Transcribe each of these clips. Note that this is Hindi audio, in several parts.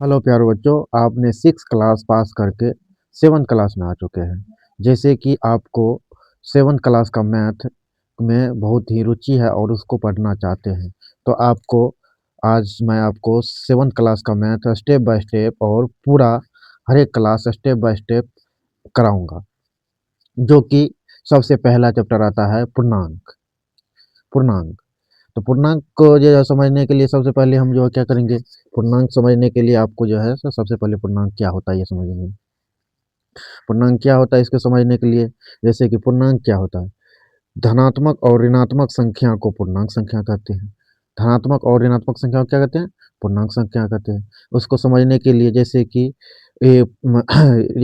हेलो प्यारे बच्चों, आपने सिक्स क्लास पास करके सेवन्थ क्लास में आ चुके हैं। जैसे कि आपको सेवन्थ क्लास का मैथ में बहुत ही रुचि है और उसको पढ़ना चाहते हैं, तो आपको आज मैं आपको सेवन्थ क्लास का मैथ स्टेप बाय स्टेप और पूरा हर एक क्लास स्टेप बाय स्टेप कराऊंगा। जो कि सबसे पहला चैप्टर आता है पूर्णांक। पूर्णांक तो पूर्णांक को जो है समझने के लिए सबसे पहले हम जो है क्या करेंगे, पूर्णांक समझने के लिए आपको जो है सबसे पहले पूर्णांक क्या होता है ये समझेंगे। पूर्णांक क्या होता है इसको समझने के लिए, जैसे कि पूर्णांक क्या होता है, धनात्मक और ऋणात्मक संख्या को पूर्णांक संख्या कहते हैं। धनात्मक और ऋणात्मक संख्या को क्या कहते हैं, पूर्णांक संख्या कहते हैं। उसको समझने के लिए जैसे कि ये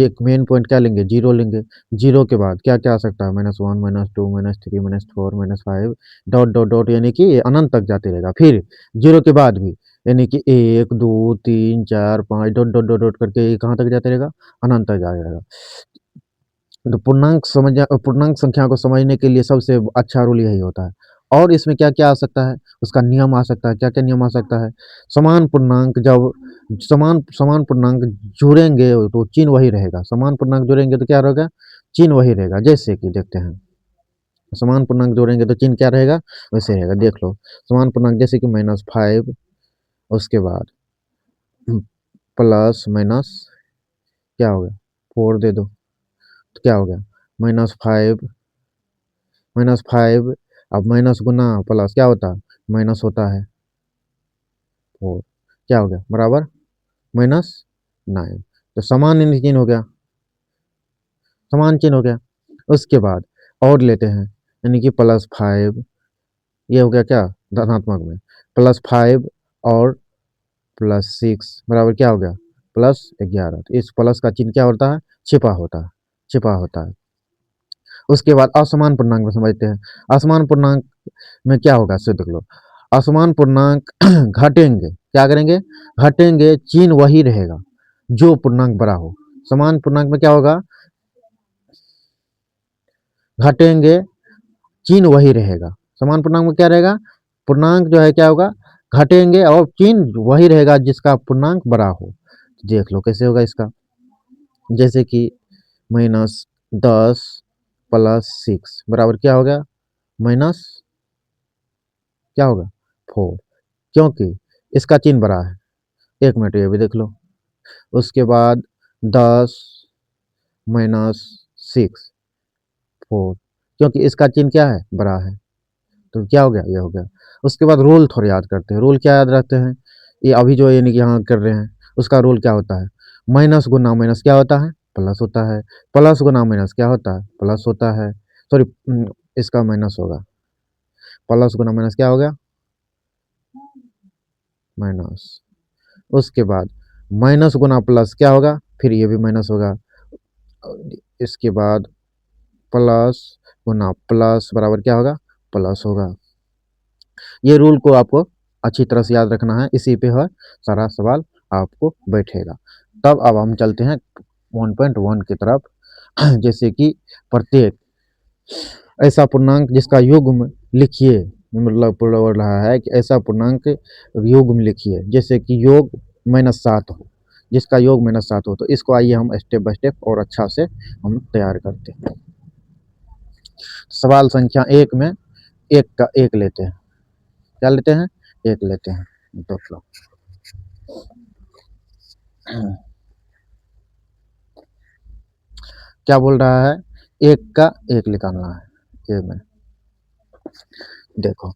एक मेन पॉइंट क्या लेंगे, जीरो लेंगे। जीरो के बाद क्या क्या आ सकता है, -1 -2 -3 -4 -5 डॉट डॉट डॉट, यानी कि ये अनंत तक जाते रहेगा। फिर जीरो के बाद भी यानी कि 1 2 3 4 5 डॉट डॉट डॉट डॉट करके ये कहाँ तक जाते रहेगा, अनंत तक जाएगा। तो पूर्णांक संख्या को समझने के लिए सबसे अच्छा रूल यही होता है। और इसमें क्या-क्या आ सकता है, उसका नियम आ सकता है। क्या-क्या नियम आ सकता है, समान पूर्णांक जब समान समान पूर्णांक जुड़ेंगे तो चिन्ह वही रहेगा। समान पूर्णांक जुड़ेंगे तो क्या रहेगा, चिन्ह वही रहेगा। जैसे कि देखते हैं, समान पूर्णांक जोड़ेंगे तो चिन्ह क्या रहेगा, वैसे रहेगा। देख लो, समान पूर्णांक जैसे कि -5, उसके बाद प्लस माइनस क्या हो गया, 4 दे दो तो क्या हो गया, -5 -5। अब माइनस गुना प्लस क्या होता है, माइनस होता है 4, क्या हो गया बराबर -9। तो समान चिन्ह हो गया, समान चिन्ह हो गया। उसके बाद और लेते हैं, यानी कि +5, ये हो गया क्या, धनात्मक में +5 और +6 बराबर क्या हो गया, +11। तो इस प्लस का चिन्ह क्या होता है, छिपा होता है, छिपा होता है। उसके बाद असमान पूर्णांक में समझते हैं। असमान पूर्णांक में क्या होगा, से देख लो, असमान पूर्णांक घटेंगे, क्या करेंगे, घटेंगे, चिन्ह वही रहेगा जो पूर्णांक बड़ा हो। समान पूर्णांक में क्या होगा, घटेंगे, चिन्ह वही रहेगा। समान पूर्णांक में क्या रहेगा, पूर्णांक जो है क्या होगा, घटेंगे और चिन्ह वही रहेगा जिसका पूर्णांक बड़ा हो। देख लो कैसे होगा इसका, जैसे कि -10 +6 बराबर क्या हो गया, माइनस क्या होगा, 4, क्योंकि इसका चिन्ह बड़ा है। एक मिनट ये भी देख लो। उसके बाद 10 -6 4, क्योंकि इसका चिन्ह क्या है, बड़ा है, तो क्या हो गया, ये हो गया। उसके बाद रूल थोड़े याद करते हैं। रूल क्या याद रखते हैं, ये अभी जो यानी कि यहाँ कर रहे हैं, उसका रूल क्या होता है, माइनस गुना माइनस क्या होता है, प्लस होता है। प्लस गुना माइनस क्या होता है, प्लस होता है। सॉरी, इसका माइनस होगा, प्लस गुना माइनस क्या हो गया, माइनस। उसके बाद माइनस गुना प्लस क्या होगा, फिर ये भी माइनस होगा। इसके बाद प्लस गुना प्लस बराबर क्या होगा, प्लस होगा। ये रूल को आपको अच्छी तरह से याद रखना है, इसी पे है सारा सवाल आपको बैठेगा। तब अब हम चलते हैं 1.1 की तरफ। जैसे कि प्रत्येक ऐसा पूर्णांक जिसका युग्म लिखिए, मतलब बोल रहा है कि ऐसा पूर्णांक युग्म लिखिए, जैसे कि योग -7 हो, जिसका योग -7 हो। तो इसको आइए हम स्टेप बाय स्टेप और अच्छा से हम तैयार करते हैं। सवाल संख्या 1 में एक का एक लेते हैं, क्या लेते हैं, एक लेते हैं। देख लो, क्या बोल रहा है, एक का एक निकालना है। ए में देखो,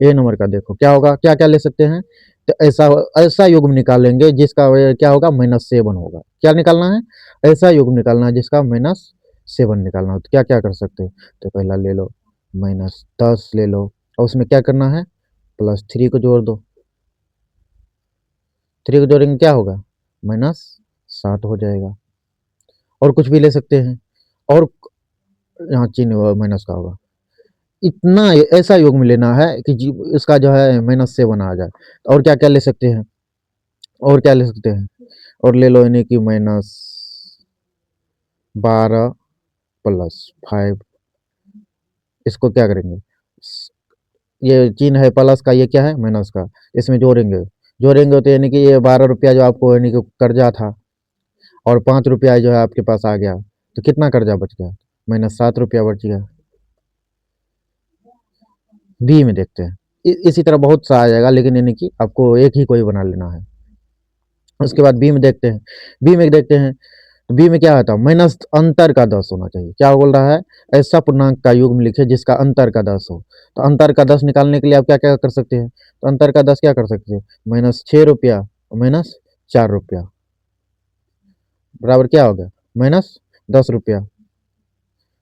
ए नंबर का देखो क्या होगा, क्या क्या ले सकते हैं। तो ऐसा ऐसा युग्म निकालेंगे जिसका क्या होगा, -7 होगा। क्या निकालना है, ऐसा युग्म निकालना है जिसका -7 निकालना हो। तो क्या क्या कर सकते हैं, तो पहला ले लो -10 ले लो, और उसमें क्या करना है, +3 को जोड़ दो। 3 को जोड़ेंगे क्या होगा, -7 हो जाएगा। और कुछ भी ले सकते हैं, और यहाँ चिन्ह माइनस का होगा। इतना ऐसा युग्म लेना है कि इसका जो है -7 आ जाए। और क्या क्या ले सकते हैं, और क्या ले सकते हैं, और ले लो यानी कि -12 +5। इसको क्या करेंगे, ये चिन्ह है प्लस का, ये क्या है माइनस का, इसमें जोड़ेंगे। जोड़ेंगे तो यानी कि ये 12 रुपया जो आपको यानी कि कर्जा था और 5 रुपया जो है आपके पास आ गया, तो कितना कर्जा बच गया? -7 रुपया बच गया। बी में देखते हैं। इसी तरह बहुत सा आ जाएगा, लेकिन यानी कि आपको एक ही कोई बना लेना है। उसके बाद बी में देखते हैं। बी में देखते हैं तो बी में क्या आता है? माइनस अंतर का 10 होना चाहिए। क्या बोल रहा है? ऐसा पूर्णांक का युग्म लिखे जिसका अंतर का 10 हो। तो अंतर का 10 निकालने के लिए आप क्या क्या कर सकते हैं? तो अंतर का 10 क्या कर सकते हैं? -6 रुपया -4 रुपया बराबर क्या हो गया? -10 रुपया।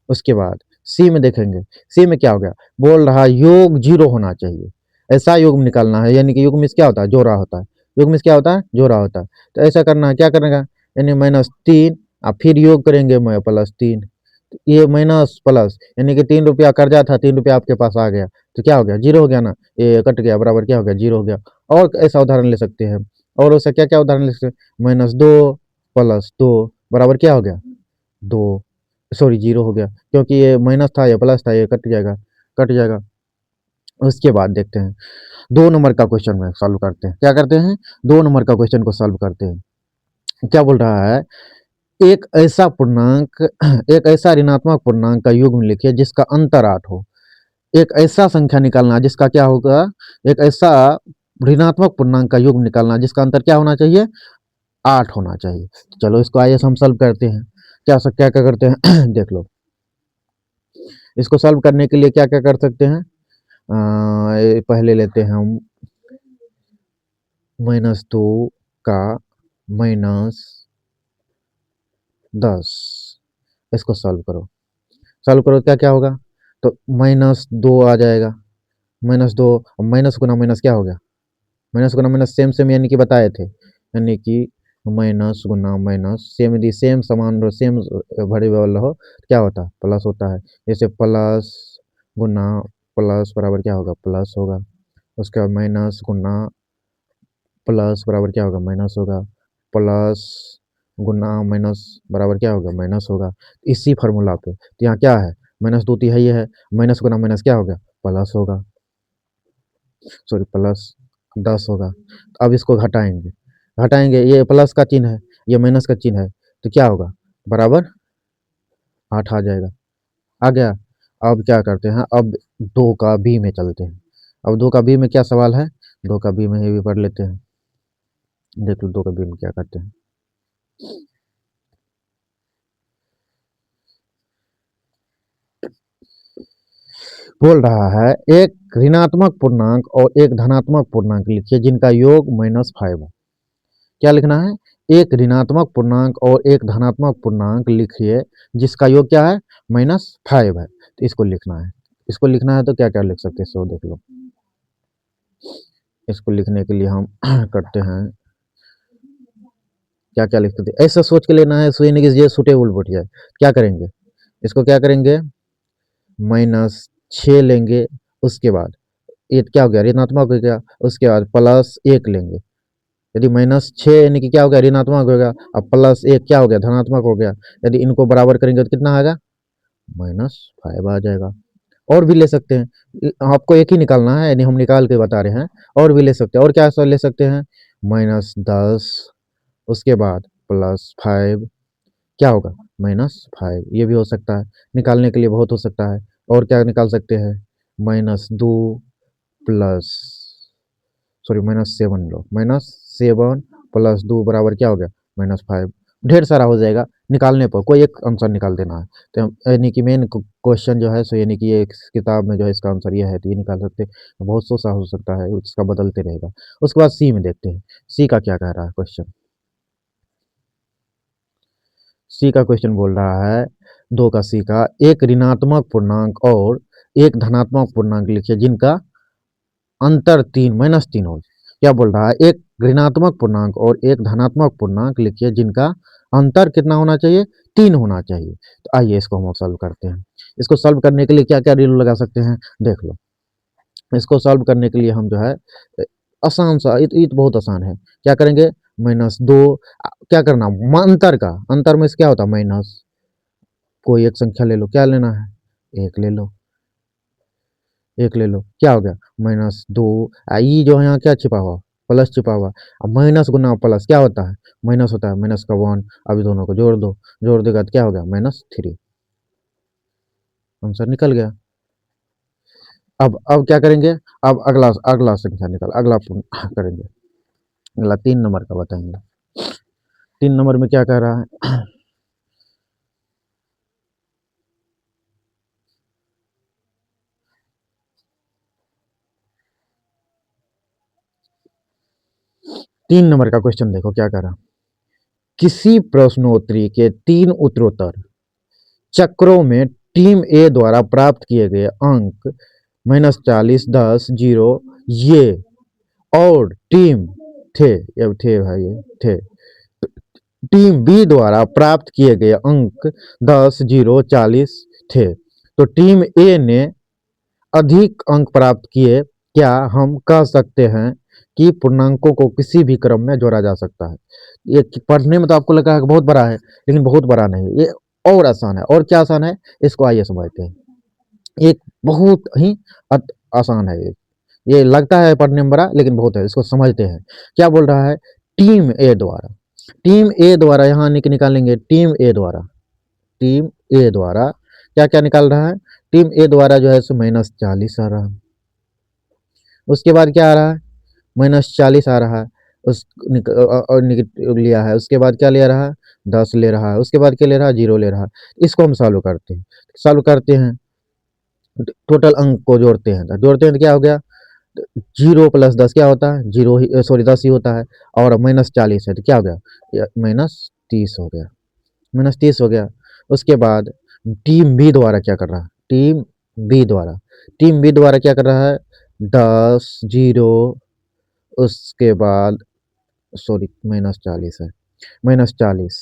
उसके बाद सी में देखेंगे। सी में क्या हो गया? बोल रहा है योग 0 होना चाहिए। ऐसा युग्म निकालना है, यानी कि युग्म में क्या होता है? जोड़ा होता है। युग्म में क्या होता है? जोड़ा होता है। तो ऐसा करना है, क्या करेगा? यानी -3 और फिर योग करेंगे मैं +3। ये माइनस प्लस यानी कि 3 रुपया कर्जा था, 3 रुपया आपके पास आ गया, तो क्या हो गया? 0 हो गया ना, ये कट गया, बराबर क्या हो गया? 0 हो गया। और ऐसा उदाहरण ले सकते हैं। और उससे क्या क्या उदाहरण ले सकते हैं? -2 +2 बराबर क्या हो गया? 2, सॉरी 0 हो गया, क्योंकि ये माइनस था, ये प्लस था, ये कट जाएगा, कट जाएगा। उसके बाद देखते हैं 2 नंबर का क्वेश्चन में सॉल्व करते हैं। क्या करते हैं? 2 नंबर का क्वेश्चन को सॉल्व करते हैं। क्या बोल रहा है? एक ऐसा पूर्णांक एक ऐसा ऋणात्मक पूर्णांक का युग्म लिखिए जिसका अंतर 8 हो। एक ऐसा संख्या निकालना जिसका क्या होगा? एक ऐसा ऋणात्मक पूर्णांक का युग्म निकालना जिसका अंतर क्या होना चाहिए? 8 होना चाहिए। चलो इसको आइए हम सॉल्व करते हैं। क्या क्या करते हैं? देख लो। इसको सॉल्व करने के लिए क्या क्या कर सकते हैं? पहले लेते हैं हम -2 का -10। इसको सॉल्व करो। सॉल्व करो, क्या क्या होगा? तो -2 आ जाएगा। -2 माइनस गुना माइनस क्या हो गया? माइनस गुना माइनस सेम सेम यानी कि बताए थे, यानी कि माइनस गुना माइनस सेम, यदि सेम समान रहो, सेम वेरिएबल रहो, क्या होता है? प्लस होता है। जैसे प्लस गुना प्लस बराबर क्या होगा? प्लस होगा। उसके बाद माइनस गुना प्लस बराबर क्या होगा? माइनस होगा। प्लस गुना माइनस बराबर क्या होगा? माइनस होगा। इसी फार्मूला पे तो यहाँ क्या है? -2 तो यही है। माइनस गुना माइनस क्या होगा? प्लस होगा, सॉरी +10 होगा। अब इसको घटाएंगे, घटाएंगे, ये प्लस का चिन्ह है, ये माइनस का चिन्ह है, तो क्या होगा? बराबर 8 आ जाएगा। आ गया। अब क्या करते हैं? अब 2 का बी में चलते हैं। अब 2 का बी में क्या सवाल है? 2 का बी में ये भी पढ़ लेते हैं। देख लो 2 का बी में क्या करते हैं। बोल रहा है एक ऋणात्मक पूर्णांक और एक धनात्मक पूर्णांक लिखिए जिनका योग -5 हो। क्या लिखना है? एक ऋणात्मक पूर्णांक और एक धनात्मक पूर्णांक लिखिए जिसका योग क्या है? -5 है। तो इसको लिखना है। इसको लिखना है तो क्या क्या लिख सकते हैं, सो देख लो। इसको लिखने के लिए हम करते हैं, क्या क्या लिख सकते हैं, ऐसा सोच के लेना है, सो यानी कि ये सुटेबल बैठ जाए। क्या करेंगे? इसको क्या करेंगे? -6 लेंगे। उसके बाद ये क्या हो गया? ऋणात्मक हो गया। उसके बाद +1 लेंगे। यदि -6 यानी कि क्या हो गया? ऋणात्मक हो गया। अब +1 क्या हो गया? धनात्मक हो गया। यदि इनको बराबर करेंगे तो कितना आएगा? -5 आ जाएगा। और भी ले सकते हैं, आपको एक ही निकालना है, यानी हम निकाल के बता रहे हैं। और भी ले सकते हैं, और क्या ले सकते हैं? -10, उसके बाद +5, क्या होगा? -5, ये भी हो सकता है। निकालने के लिए बहुत हो सकता है। और क्या निकाल सकते हैं? -2 प्लस सॉरी -7 लो, -7 +2 बराबर क्या हो गया? -5। ढेर सारा हो जाएगा, निकालने पर कोई एक आंसर निकाल देना है। तो यानी कि मेन क्वेश्चन जो है, सो यानी कि ये किताब में जो है इसका आंसर ये है, तो ये निकाल सकते हैं। बहुत सो सा हो सकता है, इसका बदलते रहेगा। उसके बाद सी में देखते हैं। सी का क्या कह रहा है क्वेश्चन? सी का क्वेश्चन बोल रहा है 2 का सी का एक ऋणात्मक पूर्णांक और एक धनात्मक पूर्णांक लिखिए जिनका अंतर 3 -3 हो। क्या बोल रहा है? एक ऋणात्मक पूर्णांक और एक धनात्मक पूर्णांक लिखिए जिनका अंतर कितना होना चाहिए? 3 होना चाहिए। तो आइए इसको हम सॉल्व करते हैं। इसको सॉल्व करने के लिए क्या क्या रूल लगा सकते हैं, देख लो। इसको सॉल्व करने के लिए हम जो है आसान सा, ये तो बहुत आसान है। क्या करेंगे? -2, क्या करना? अंतर का, अंतर में से क्या होता है? माइनस, कोई एक संख्या ले लो। क्या लेना है? एक ले लो। एक ले लो, क्या हो गया? -2, ये जो है यहाँ क्या छिपा हुआ? प्लस छिपा हुआ। अब माइनस गुना प्लस क्या होता है, माइनस होता है, माइनस का 1। अभी दोनों को जोड़ दो, जोड़ देगा तो क्या हो गया, -3। आंसर निकल गया। अब क्या करेंगे, अब अगला अगला संख्या निकाल, अगला करेंगे, अगला 3 नंबर का बताएंगे। 3 नंबर में क्या कह रहा है, 3 नंबर का क्वेश्चन देखो क्या कह रहा है। किसी प्रश्नोत्तरी के 3 उत्तरोत्तर चक्रों में टीम ए द्वारा प्राप्त किए गए अंक -40, 10, 0 ये और टीम थे, ये थे भाई, ये थे, टीम बी द्वारा प्राप्त किए गए अंक 10, 0, 40 थे, तो टीम ए ने अधिक अंक प्राप्त किए। क्या हम कह सकते हैं कि पूर्णांकों को किसी भी क्रम में जोड़ा जा सकता है। ये पढ़ने में तो आपको लगा है कि बहुत बड़ा है, लेकिन बहुत बड़ा नहीं, ये और आसान है। और क्या आसान है, इसको आइए समझते हैं। एक बहुत ही आसान है ये लगता है पढ़ने में बड़ा, लेकिन बहुत है, इसको समझते हैं। क्या बोल रहा है, टीम ए द्वारा, टीम ए द्वारा यहाँ निकालेंगे, टीम ए द्वारा, टीम ए द्वारा क्या क्या निकाल रहा है, टीम ए द्वारा जो है सो -40 आ रहा है। उसके बाद क्या आ रहा है, -40 आ रहा है, उस लिया है। उसके बाद क्या ले रहा है, 10 ले रहा है। उसके बाद क्या ले रहा है, 0 ले रहा है। इसको हम सॉल्व करते हैं, सॉल्व करते हैं, टोटल अंक को जोड़ते हैं, जोड़ते हैं तो क्या हो गया, 0 + 10 क्या होता है, 0 ही, सॉरी 10 ही होता है, और -40 है तो क्या हो गया, -30 हो गया, -30 हो गया। उसके बाद टीम बी द्वारा क्या कर रहा है, टीम बी द्वारा, टीम बी द्वारा क्या कर रहा है, 10, 0, उसके बाद सॉरी -40 है, -40,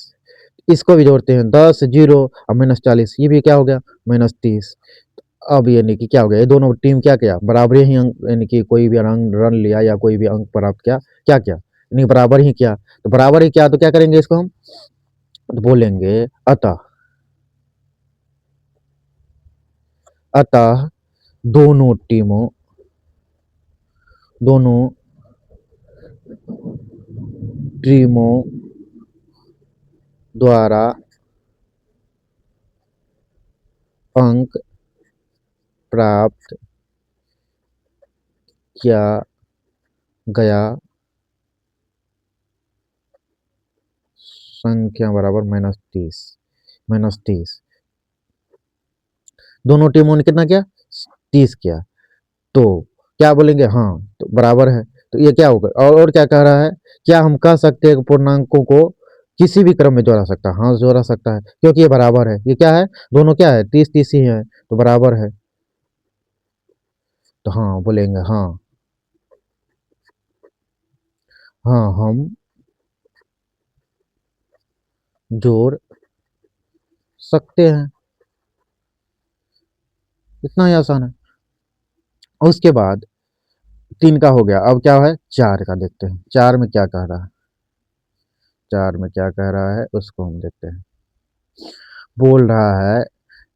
इसको भी जोड़ते हैं, 10, 0 और -40, ये भी क्या हो गया, -30। अब यानी कि क्या हो गया, ये दोनों टीम क्या किया, बराबर ही अंक, यानी कि कोई भी रन रन लिया या कोई भी अंक प्राप्त किया, क्या किया, यानी बराबर ही किया। तो बराबर ही किया तो क्या करेंगे इसको हम, तो बोलेंगे अतः, अतः दोनों टीमों, दोनों टीमों द्वारा अंक प्राप्त किया गया संख्या बराबर -30, -30। दोनों टीमों ने कितना किया, 30 किया, तो क्या बोलेंगे, हाँ तो बराबर है। तो ये क्या होगा, और क्या कह रहा है, क्या हम कह सकते हैं कि पूर्णांकों को किसी भी क्रम में जोड़ा सकता है, हाँ जोड़ा सकता है, क्योंकि ये बराबर है। ये क्या है, दोनों क्या है, 30 30 ही है, तो बराबर है। तो हाँ बोलेंगे, हाँ, हाँ हम जोड़ सकते हैं, इतना ही आसान है। उसके बाद 3 का हो गया, अब क्या है, 4 का देखते हैं, 4 में क्या कह रहा है, 4 में क्या कह रहा है उसको हम देखते हैं। बोल रहा है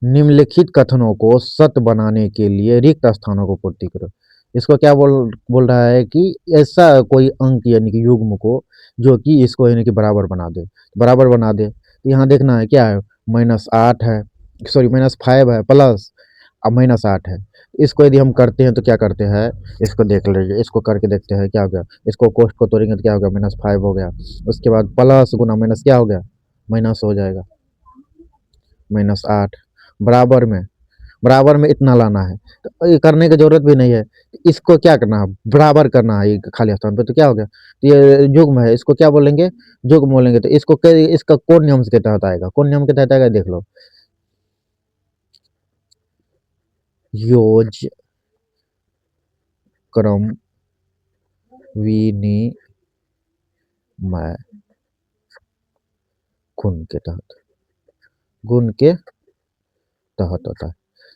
निम्नलिखित कथनों को सत्य बनाने के लिए रिक्त स्थानों को पूर्ति करो। इसको क्या बोल रहा है कि ऐसा कोई अंक यानी कि युग्म को जो कि इसको यानी कि बराबर बना दे, बराबर बना दे। तो यहाँ देखना है क्या है, -8 है, सॉरी -5 है, प्लस अब -8 है। इसको यदि हम करते हैं तो क्या करते हैं, इसको देख लीजिए, इसको करके देखते हैं क्या हो गया, इसको कोष्ट को तोड़ेंगे तो क्या हो गया, -5 हो गया। उसके बाद प्लस गुना माइनस क्या हो गया, माइनस हो जाएगा, -8, बराबर में, बराबर में इतना लाना है, तो ये करने की जरूरत भी नहीं है। इसको क्या करना है, बराबर करना है, ये खाली स्थान पे, तो क्या हो गया, तो ये युग्म है, इसको क्या बोलेंगे, युग्म बोलेंगे। तो इसको इसका कौन नियम के तहत आएगा, कौन नियम के तहत आएगा, देख लो, योज क्रम विनिमय गुण के तहत, गुण के तहत होता है।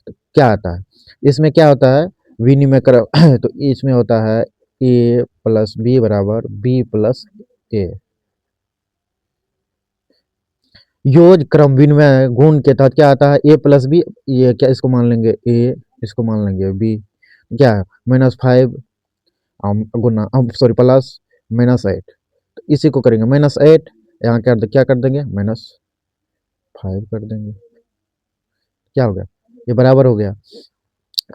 तो क्या आता है, इसमें क्या होता है, विनिमय क्रम तो इसमें होता है a + b बराबर b + a, योज क्रम विनिमय गुण के तहत क्या आता है, a + b, ये क्या, इसको मान लेंगे a, इसको मान लेंगे b, क्या है -5 गुना, सॉरी प्लस -8। तो इसी को करेंगे -8, यहाँ क्या कर देंगे -5 कर देंगे। क्या हो गया, ये बराबर हो गया।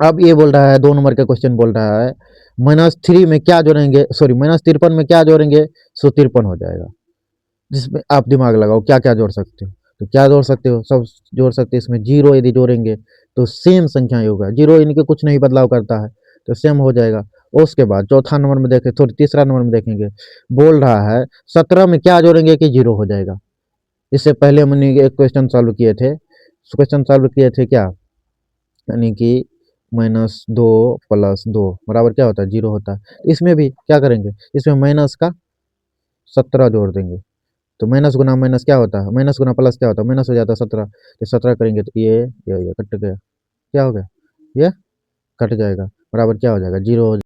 अब ये बोल रहा है 2 नंबर का क्वेश्चन बोल रहा है -3 में क्या जोड़ेंगे, सॉरी -53 में क्या जोड़ेंगे, 153 हो जाएगा। जिसमें आप दिमाग लगाओ क्या क्या जोड़ सकते हो, तो क्या जोड़ सकते हो, सब जोड़ सकते हो। इसमें जीरो यदि जोड़ेंगे तो सेम संख्या ही होगा, जीरो यानी कि कुछ नहीं बदलाव करता है, तो सेम हो जाएगा। उसके बाद चौथा नंबर में देखें, सॉरी तीसरा नंबर में देखेंगे, बोल रहा है 17 में क्या जोड़ेंगे कि जीरो हो जाएगा। इससे पहले हमने एक क्वेश्चन सॉल्व किए थे, क्या, यानी कि -2 + 2 बराबर क्या होता है, जीरो होता है। इसमें भी क्या करेंगे, इसमें माइनस का 17 जोड़ देंगे, तो माइनस गुना माइनस क्या होता है, माइनस गुना प्लस क्या होता है, माइनस हो जाता है 17। तो 17 करेंगे तो ये कट गया, क्या हो गया, ये कट जाएगा, बराबर क्या हो जाएगा, जीरो।